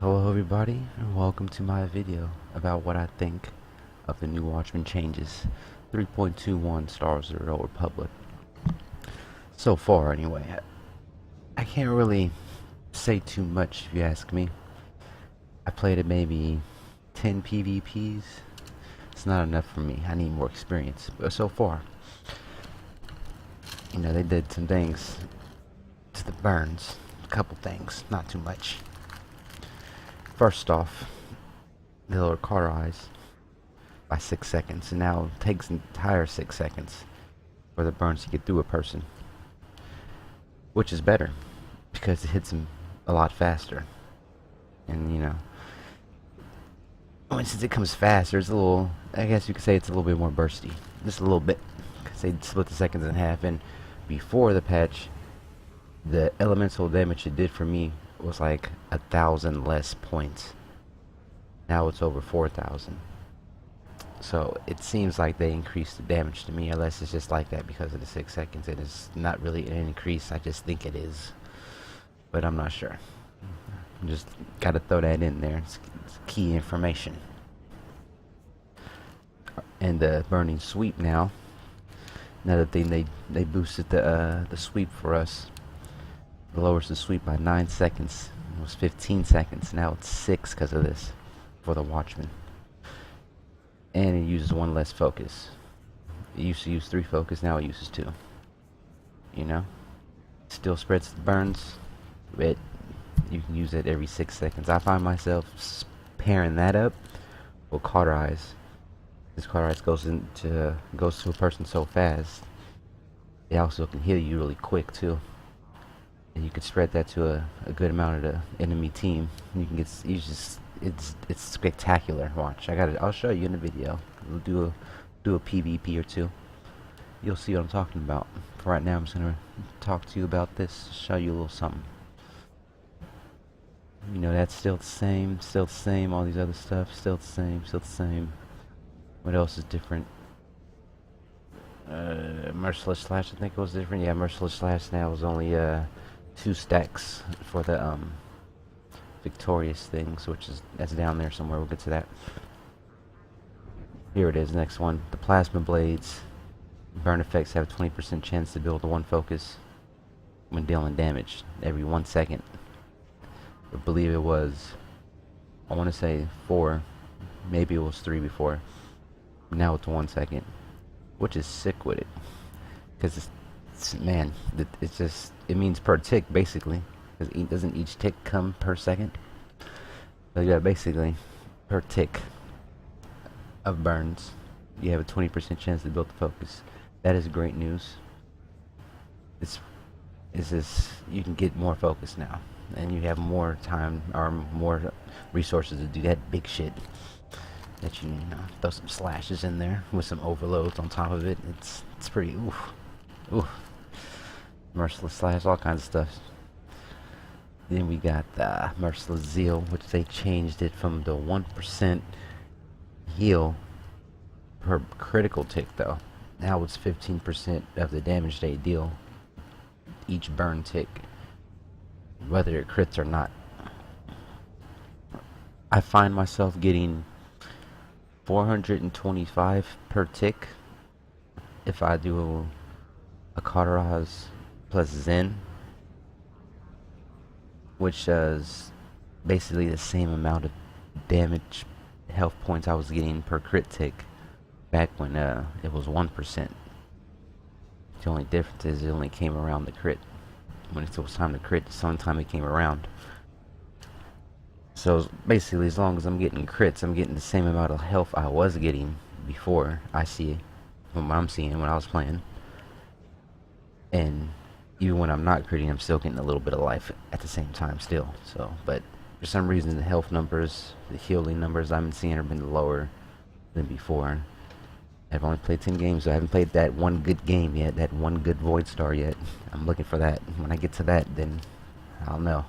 Hello everybody, and welcome to my video about what I think of the new Watchmen changes 3.21 Stars of the Old Republic. So far anyway, I can't really say too much if you ask me. I played it maybe 10 PvPs. It's not enough for me, I need more experience, but so far, they did some things to the burns, a couple things, not too much. First off, they lowered cauterize by 6 seconds, and now it takes an entire 6 seconds for the burns to get through a person, which is better because it hits them a lot faster. And since it comes faster, it's a little, I guess you could say it's a little bit more bursty, just a little bit, because they split the seconds in half. And before the patch, the elemental damage it did for me was like 1,000 less points. Now it's over 4,000. So it seems like they increased the damage to me, unless it's just like that because of the 6 seconds. It is not really an increase, I just think it is, but I'm not sure. Just gotta throw that in there. It's key information. And the burning sweep now. Another thing, they boosted the sweep for us. It lowers the sweep by 9 seconds. It was 15 seconds. Now it's 6 because of this for the Watchman. And it uses 1 less focus. It used to use 3 focus, now it uses 2. Still spreads the burns, but you can use it every 6 seconds. I find myself pairing that up with cauterize. This cauterize goes to a person so fast. It also can heal you really quick too. And you can spread that to a good amount of the enemy team. You can it's spectacular. Watch, I'll show you in the video. We'll do a PvP or two. You'll see what I'm talking about. For right now, I'm just gonna talk to you about this. Show you a little something. That's still the same. All these other stuff, still the same. What else is different? Merciless Slash, I think it was different. Yeah, Merciless Slash now is only 2 stacks for the victorious things, that's down there somewhere. We'll get to that. Here it is, next one. The plasma blades burn effects have a 20% chance to build to 1 focus when dealing damage every 1 second. I believe it was, I want to say 4, maybe it was 3 before. Now it's 1 second, which is sick with it, because it means per tick basically, because doesn't each tick come per second? So yeah, basically per tick of burns you have a 20% chance to build the focus. That is great news. It's just, you can get more focus now, and you have more time or more resources to do that big shit. That throw some slashes in there with some overloads on top of it. It's pretty oof. Merciless Slash, all kinds of stuff. Then we got the Merciless Zeal, which they changed it from the 1% heal per critical tick though. Now it's 15% of the damage they deal each burn tick, whether it crits or not. I find myself getting 425 per tick if I do a cauterize plus Zen, which does basically the same amount of damage health points I was getting per crit tick back when it was 1%. The only difference is it only came around the crit. When it was time to crit, sometime it came around. So basically, as long as I'm getting crits, I'm getting the same amount of health I was getting before. I see from what I'm seeing when I was playing. And even when I'm not critting, I'm still getting a little bit of life at the same time still. So, but for some reason, the health numbers, the healing numbers I've been seeing have been lower than before. I've only played 10 games, so I haven't played that one good game yet, that one good Void Star yet. I'm looking for that. When I get to that, then I'll know.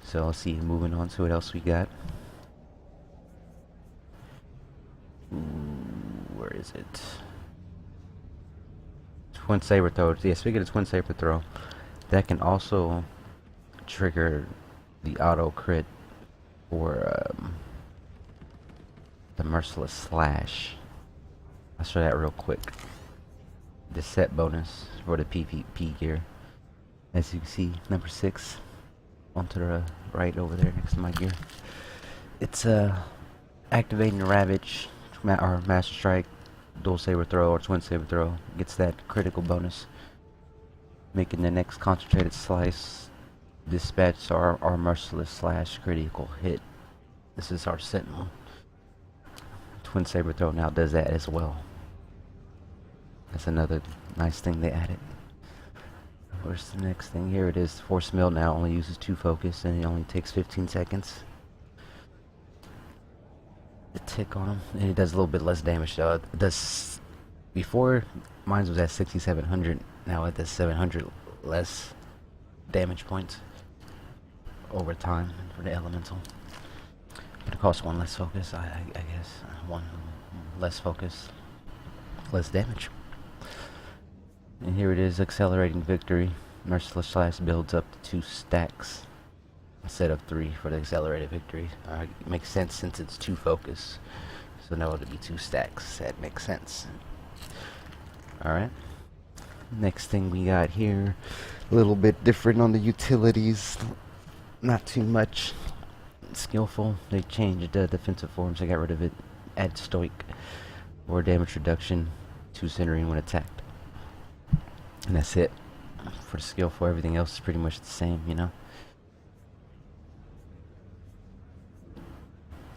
So let's see, moving on to what else we got. Where is it? Twin Saber Throw. Yeah, speaking of Twin Saber Throw, that can also trigger the auto crit for the merciless slash. I'll show that real quick. The set bonus for the PvP gear. As you can see, number 6 onto the right over there next to my gear. It's activating the Ravage or Master Strike, dual saber throw or twin saber throw. Gets that critical bonus, making the next concentrated slice dispatch our merciless slash critical hit. This is our Sentinel. Twin saber throw now does that as well. That's another nice thing they added. Where's the next thing? Here it is. Force mill now only uses 2 focus and it only takes 15 seconds. The tick on him, and it does a little bit less damage though. It does, before mine was at 6,700. Now it does 700 less damage points over time for the elemental. But it costs 1 less focus, I guess. 1 less focus, less damage. And here it is, accelerating victory. Merciless slash builds up to 2 stacks instead of 3 for the accelerated victory. It makes sense since it's 2 focus. So now it'll be 2 stacks. That makes sense. Alright. Next thing we got here, a little bit different on the utilities. Not too much skillful. They changed the defensive forms. They got rid of it. Add stoic or damage reduction to centering when attacked. And that's it. For the skillful, everything else is pretty much the same, you know.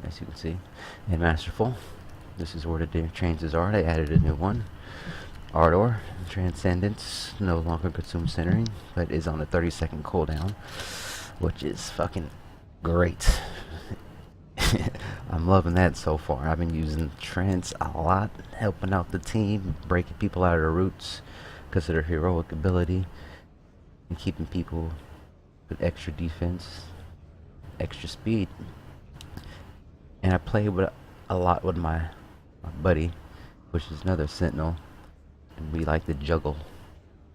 As you can see. And masterful. This is where the changes are. They added a new one. Ardor, Transcendence, no longer consumes centering, but is on a 30-second cooldown, which is fucking great. I'm loving that so far. I've been using Trance a lot, helping out the team, breaking people out of their roots because of their heroic ability, and keeping people with extra defense, extra speed. And I play with a lot with my buddy, which is another Sentinel. And we like to juggle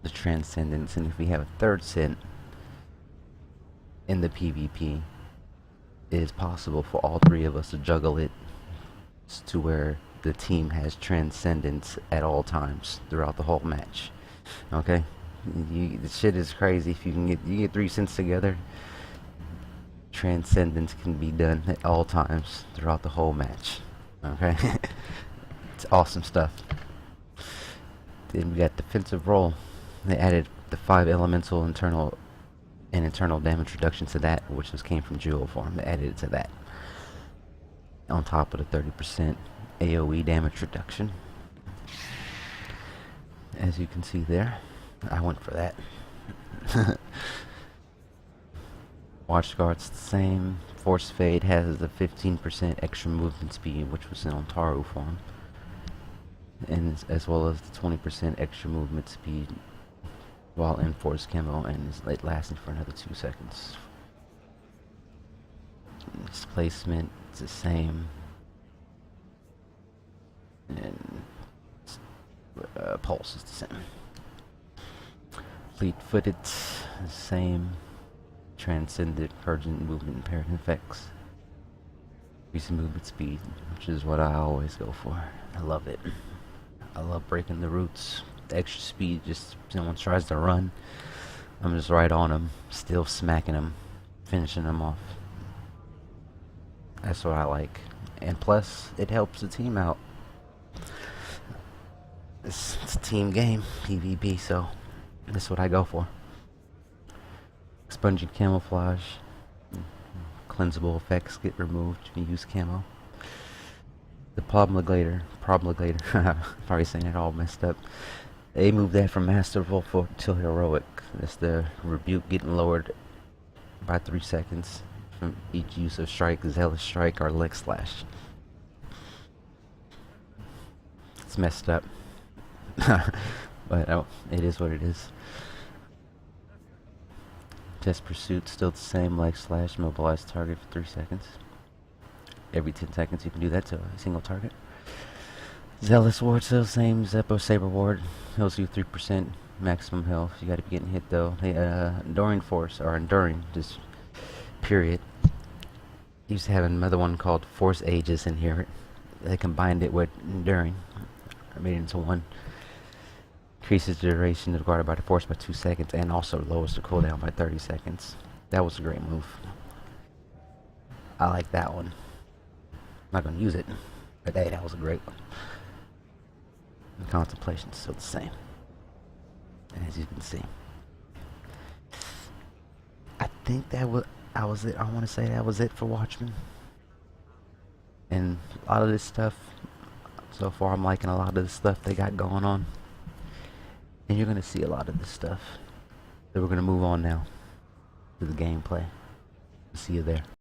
the Transcendence, and if we have a 3rd Sent in the PvP, it is possible for all 3 of us to juggle it to where the team has Transcendence at all times throughout the whole match. Okay, the shit is crazy. If you get 3 Sents together, Transcendence can be done at all times throughout the whole match. Okay, it's awesome stuff. Then we got defensive roll. They added the 5 elemental internal damage reduction to that, which came from jewel form. They added it to that on top of the 30% AoE damage reduction. As you can see there, I went for that. Watch guard's the same. Force Fade has the 15% extra movement speed, which was in Ontaru form, and as well as the 20% extra movement speed while in force camo, and is lasting for another 2 seconds. Displacement is the same, and pulse is the same. Fleet-footed is the same. Transcendent, urgent movement impaired effects. Increasing movement speed, which is what I always go for. I love it. I love breaking the roots. The extra speed, just someone tries to run, I'm just right on them, still smacking them, finishing them off. That's what I like. And plus, it helps the team out. It's a team game, PvP, so that's what I go for. Expunging camouflage. Cleansable effects get removed when you use camo. The Promulgator, probably saying it all messed up. They moved that from Masterful to Heroic. That's the rebuke getting lowered by 3 seconds from each use of Strike, Zealous Strike, or Leg Slash. It's messed up. But oh, it is what it is. Test Pursuit, still the same. Leg Slash, mobilize target for 3 seconds. Every 10 seconds you can do that to a single target. Zealous Ward, still the same. Zeppo Saber Ward, heals you 3% maximum health. You gotta be getting hit though. Hey, Enduring Force, or Enduring, just period. Used to have another one called Force Ages in here. They combined it with Enduring. I made it into one. Increases the duration required by the force by 2 seconds and also lowers the cooldown by 30 seconds. That was a great move. I like that one. I'm not going to use it, but hey, that was a great one. The contemplation is still the same, as you can see. I think that was it. I want to say that was it for Watchmen. And a lot of this stuff, so far I'm liking a lot of the stuff they got going on. And you're going to see a lot of this stuff. So we're going to move on now to the gameplay. See you there.